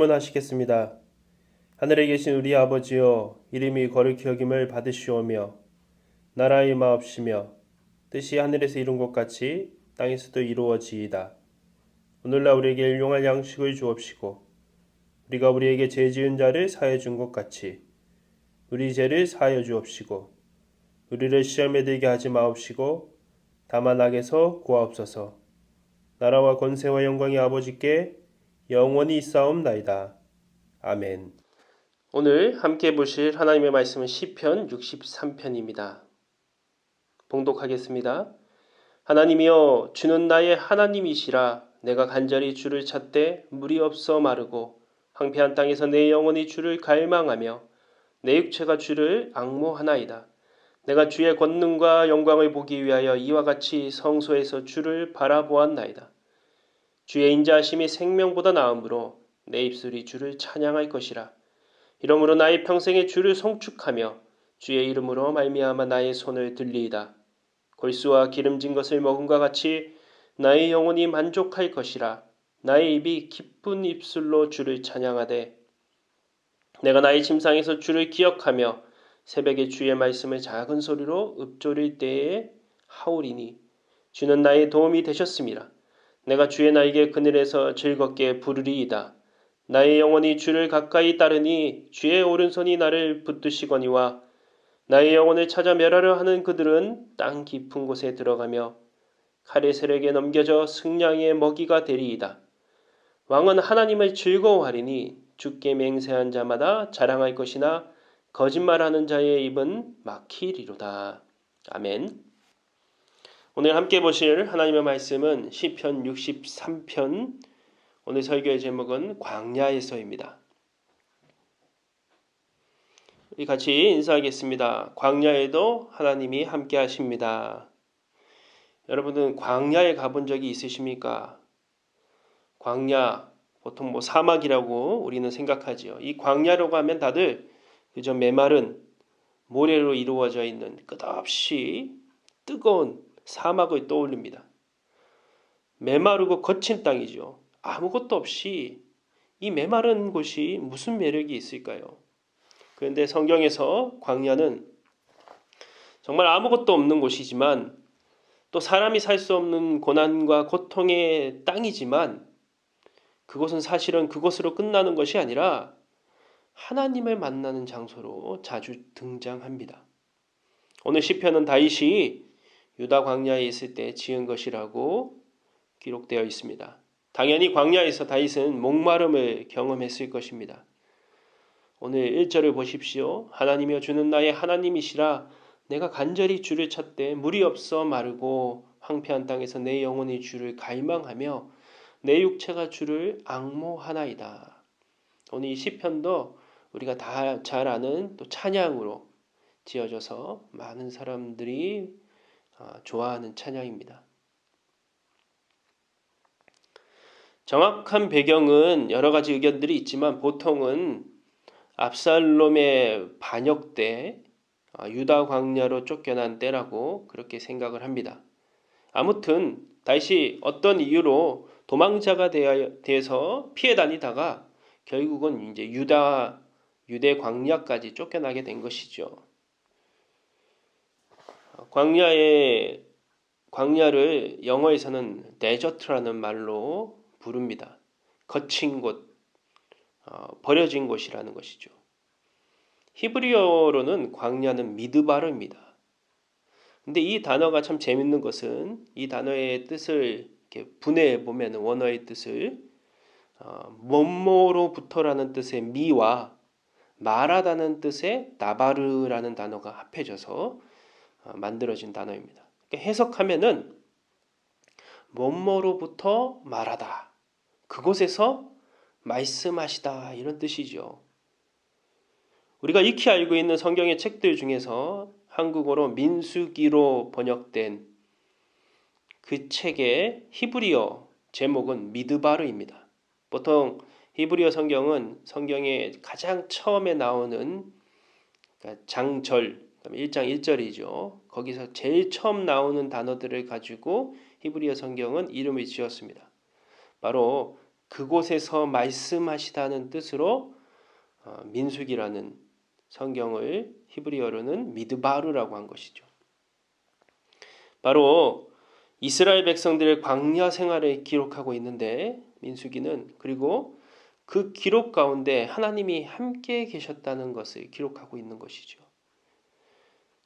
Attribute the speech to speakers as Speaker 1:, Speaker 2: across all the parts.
Speaker 1: 주문하시겠습니다. 하늘에 계신 우리 아버지여, 이름이 거룩히 여김을 받으시오며 나라의 마옵시며 뜻이 하늘에서 이룬 것 같이 땅에서도 이루어지이다. 오늘날 우리에게 일용할 양식을 주옵시고 우리가 우리에게 죄 지은 자를 사하여 준 것 같이 우리 죄를 사하여 주옵시고 우리를 시험에 들게 하지 마옵시고 다만 악에서 구하옵소서. 나라와 권세와 영광이 아버지께 영원히 있사옵나이다. 아멘. 오늘 함께 보실 하나님의 말씀은 시편 63편입니다. 봉독하겠습니다. 하나님이여, 주는 나의 하나님이시라. 내가 간절히 주를 찾되 물이 없어 마르고 황폐한 땅에서 내 영혼이 주를 갈망하며 내 육체가 주를 앙모하나이다. 내가 주의 권능과 영광을 보기 위하여 이와 같이 성소에서 주를 바라보았나이다. 주의 인자하심이 생명보다 나으므로 내 입술이 주를 찬양할 것이라. 이러므로 나의 평생에 주를 송축하며 주의 이름으로 말미암아 나의 손을 들리이다. 골수와 기름진 것을 먹음과 같이 나의 영혼이 만족할 것이라. 나의 입이 기쁜 입술로 주를 찬양하되 내가 나의 침상에서 주를 기억하며 새벽에 주의 말씀을 작은 소리로 읊조릴 때에 하오리니 주는 나의 도움이 되셨음이라. 내가 주의 날개 그늘에서 즐겁게 부르리이다. 나의 영혼이 주를 가까이 따르니 주의 오른손이 나를 붙드시거니와 나의 영혼을 찾아 멸하려 하는 그들은 땅 깊은 곳에 들어가며 칼의 세력에 넘겨져 승량의 먹이가 되리이다. 왕은 하나님을 즐거워하리니 주께 맹세한 자마다 자랑할 것이나 거짓말하는 자의 입은 막히리로다. 아멘. 오늘 함께 보실 하나님의 말씀은 시편 63편, 오늘 설교의 제목은 광야에서입니다. 우리 같이 인사하겠습니다. 광야에도 하나님이 함께 하십니다. 여러분은 광야에 가본 적이 있으십니까? 광야, 보통 사막이라고 우리는 생각하지요. 이 광야라고 하면 다들 그저 메마른 모래로 이루어져 있는 끝없이 뜨거운 사막을 떠올립니다. 메마르고 거친 땅이죠. 아무것도 없이 이 메마른 곳이 무슨 매력이 있을까요? 그런데 성경에서 광야는 정말 아무것도 없는 곳이지만 또 사람이 살 수 없는 고난과 고통의 땅이지만 그것은 사실은 그것으로 끝나는 것이 아니라 하나님을 만나는 장소로 자주 등장합니다. 오늘 시편은 다윗이 유다 광야에 있을 때 지은 것이라고 기록되어 있습니다. 당연히 광야에서 다윗은 목마름을 경험했을 것입니다. 오늘 1절을 보십시오. 하나님이여, 주는 나의 하나님이시라. 내가 간절히 주를 찾되 물이 없어 마르고 황폐한 땅에서 내 영혼이 주를 갈망하며 내 육체가 주를 앙모하나이다. 오늘 이 시편도 우리가 다 잘 아는 또 찬양으로 지어져서 많은 사람들이 좋아하는 찬양입니다. 정확한 배경은 여러 가지 의견들이 있지만 보통은 압살롬의 반역 때 유다 광야로 쫓겨난 때라고 그렇게 생각을 합니다. 아무튼 다윗이 어떤 이유로 도망자가 되어서 피해 다니다가 결국은 이제 유대 광야까지 쫓겨나게 된 것이죠. 광야를 영어에서는 데저트라는 말로 부릅니다. 거친 곳, 버려진 곳이라는 것이죠. 히브리어로는 광야는 미드바르입니다. 근데 이 단어가 참 재밌는 것은 이 단어의 뜻을 이렇게 분해해 보면 원어의 뜻을 뭐뭐로부터라는 뜻의 미와 말하다는 뜻의 나바르라는 단어가 합해져서 만들어진 단어입니다. 그러니까 해석하면은 뭐뭐로부터 말하다, 그곳에서 말씀하시다, 이런 뜻이죠. 우리가 익히 알고 있는 성경의 책들 중에서 한국어로 민수기로 번역된 그 책의 히브리어 제목은 미드바르입니다. 보통 히브리어 성경은 성경의 가장 처음에 나오는 장절, 1장 1절이죠. 거기서 제일 처음 나오는 단어들을 가지고 히브리어 성경은 이름을 지었습니다. 바로 그곳에서 말씀하시다는 뜻으로 민수기라는 성경을 히브리어로는 미드바르라고 한 것이죠. 바로 이스라엘 백성들의 광야 생활을 기록하고 있는데 민수기는, 그리고 그 기록 가운데 하나님이 함께 계셨다는 것을 기록하고 있는 것이죠.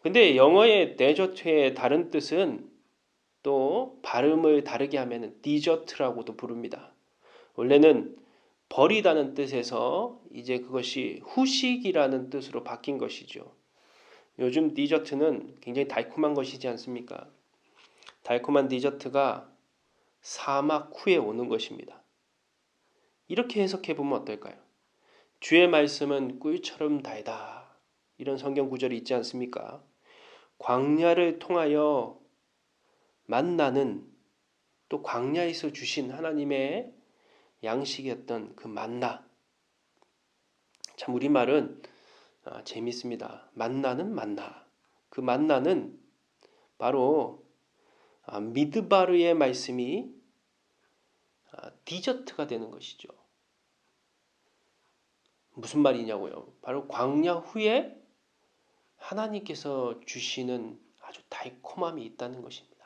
Speaker 1: 근데 영어의 데저트의 다른 뜻은 또 발음을 다르게 하면 디저트라고도 부릅니다. 원래는 버리다는 뜻에서 이제 그것이 후식이라는 뜻으로 바뀐 것이죠. 요즘 디저트는 굉장히 달콤한 것이지 않습니까? 달콤한 디저트가 사막 후에 오는 것입니다. 이렇게 해석해 보면 어떨까요? 주의 말씀은 꿀처럼 달다. 이런 성경 구절이 있지 않습니까? 광야를 통하여 만나는, 또 광야에서 주신 하나님의 양식이었던 그 만나. 참 우리말은 재밌습니다. 만나는 만나. 그 만나는 바로 미드바르의 말씀이 디저트가 되는 것이죠. 무슨 말이냐고요? 바로 광야 후에 하나님께서 주시는 아주 달콤함이 있다는 것입니다.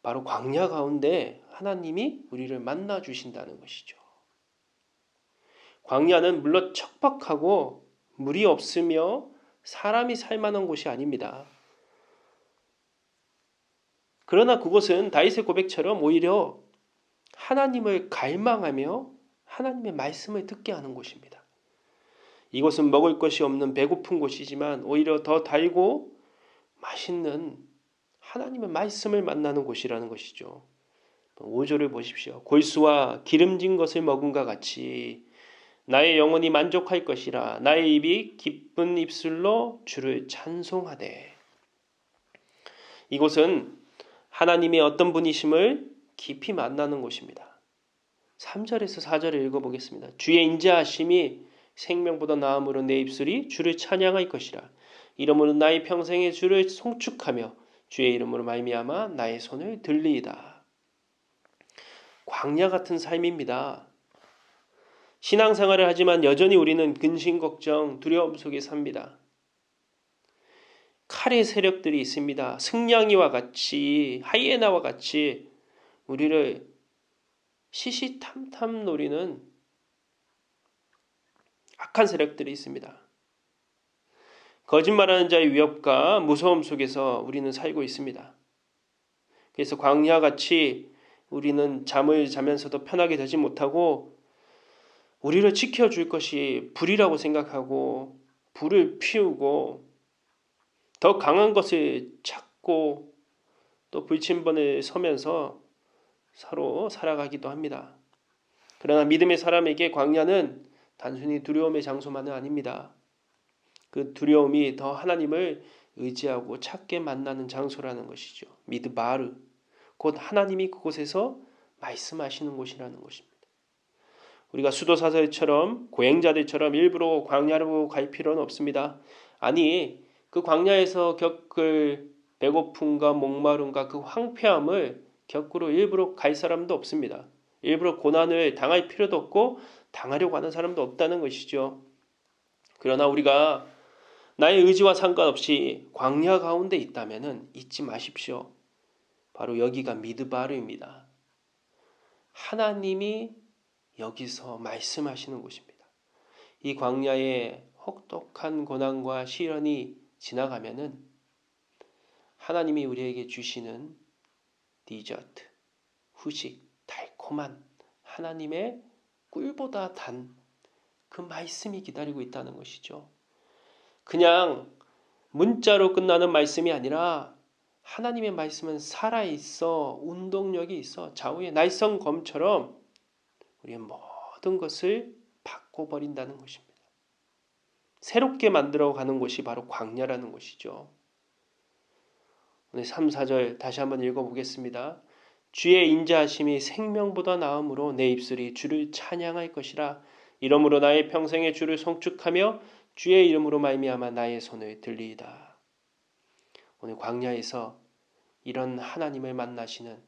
Speaker 1: 바로 광야 가운데 하나님이 우리를 만나 주신다는 것이죠. 광야는 물론 척박하고 물이 없으며 사람이 살 만한 곳이 아닙니다. 그러나 그곳은 다윗의 고백처럼 오히려 하나님을 갈망하며 하나님의 말씀을 듣게 하는 곳입니다. 이곳은 먹을 것이 없는 배고픈 곳이지만 오히려 더 달고 맛있는 하나님의 말씀을 만나는 곳이라는 것이죠. 5절을 보십시오. 골수와 기름진 것을 먹음과 같이 나의 영혼이 만족할 것이라. 나의 입이 기쁜 입술로 주를 찬송하되. 이곳은 하나님이 어떤 분이심을 깊이 만나는 곳입니다. 3절에서 4절을 읽어보겠습니다. 주의 인자하심이 생명보다 나음으로 내 입술이 주를 찬양할 것이라. 이러므로 나의 평생에 주를 송축하며 주의 이름으로 말미암아 나의 손을 들리이다. 광야 같은 삶입니다. 신앙생활을 하지만 여전히 우리는 근심, 걱정, 두려움 속에 삽니다. 칼의 세력들이 있습니다. 승냥이와 같이, 하이에나와 같이 우리를 시시탐탐 노리는 악한 세력들이 있습니다. 거짓말하는 자의 위협과 무서움 속에서 우리는 살고 있습니다. 그래서 광야같이 우리는 잠을 자면서도 편하게 자지 못하고 우리를 지켜줄 것이 불이라고 생각하고 불을 피우고 더 강한 것을 찾고 또 불침번에 서면서 서로 살아가기도 합니다. 그러나 믿음의 사람에게 광야는 단순히 두려움의 장소만은 아닙니다. 그 두려움이 더 하나님을 의지하고 찾게 만나는 장소라는 것이죠. 미드바르, 곧 하나님이 그곳에서 말씀하시는 곳이라는 것입니다. 우리가 수도사설처럼 고행자들처럼 일부러 광야로 갈 필요는 없습니다. 아니, 그 광야에서 겪을 배고픔과 목마름과 그 황폐함을 겪으러 일부러 갈 사람도 없습니다. 일부러 고난을 당할 필요도 없고 당하려고 하는 사람도 없다는 것이죠. 그러나 우리가 나의 의지와 상관없이 광야 가운데 있다면 잊지 마십시오. 바로 여기가 미드바르입니다. 하나님이 여기서 말씀하시는 곳입니다. 이 광야의 혹독한 고난과 시련이 지나가면은 하나님이 우리에게 주시는 디저트, 후식, 달콤한 하나님의 꿀보다 단 그 말씀이 기다리고 있다는 것이죠. 그냥 문자로 끝나는 말씀이 아니라 하나님의 말씀은 살아있어, 운동력이 있어, 좌우의 날성검처럼 우리의 모든 것을 바꿔버린다는 것입니다. 새롭게 만들어가는 곳이 바로 광야라는 것이죠. 오늘 3, 4절 다시 한번 읽어보겠습니다. 주의 인자하심이 생명보다 나음으로 내 입술이 주를 찬양할 것이라. 이러므로 나의 평생에 주를 송축하며 주의 이름으로 말미암아 나의 손을 들리이다. 오늘 광야에서 이런 하나님을 만나시는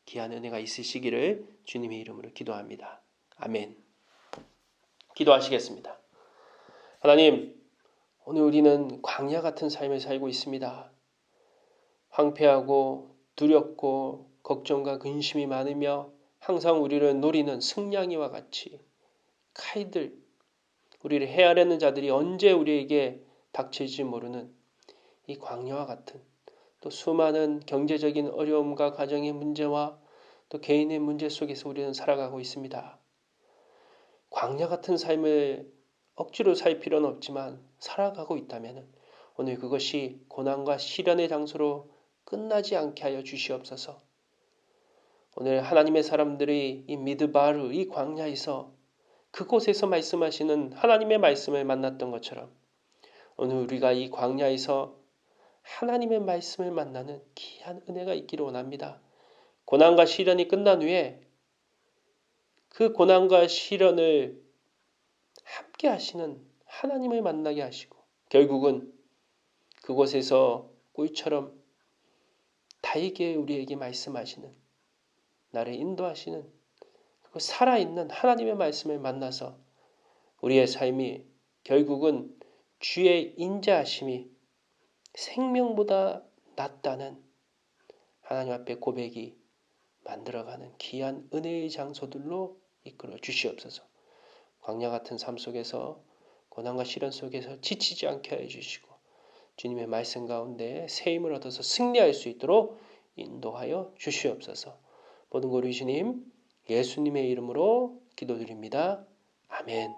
Speaker 1: 귀한 은혜가 있으시기를 주님의 이름으로 기도합니다. 아멘. 기도하시겠습니다. 하나님, 오늘 우리는 광야 같은 삶을 살고 있습니다. 황폐하고 두렵고 걱정과 근심이 많으며 항상 우리를 노리는 승냥이와 같이 칼들, 우리를 해하려는 자들이 언제 우리에게 닥칠지 모르는 이 광야와 같은 또 수많은 경제적인 어려움과 가정의 문제와 또 개인의 문제 속에서 우리는 살아가고 있습니다. 광야 같은 삶을 억지로 살 필요는 없지만 살아가고 있다면 오늘 그것이 고난과 시련의 장소로 끝나지 않게 하여 주시옵소서. 오늘 하나님의 사람들이 이 미드바르 이 광야에서 그곳에서 말씀하시는 하나님의 말씀을 만났던 것처럼 오늘 우리가 이 광야에서 하나님의 말씀을 만나는 귀한 은혜가 있기를 원합니다. 고난과 시련이 끝난 후에 그 고난과 시련을 함께 하시는 하나님을 만나게 하시고 결국은 그곳에서 꿀처럼 달게 우리에게 말씀하시는 나를 인도하시는 그 살아있는 하나님의 말씀을 만나서 우리의 삶이 결국은 주의 인자하심이 생명보다 낫다는 하나님 앞에 고백이 만들어가는 귀한 은혜의 장소들로 이끌어 주시옵소서. 광야 같은 삶 속에서 고난과 시련 속에서 지치지 않게 하여 주시고 주님의 말씀 가운데 새 힘을 얻어서 승리할 수 있도록 인도하여 주시옵소서. 모든 걸 우리 주님 예수님의 이름으로 기도드립니다. 아멘.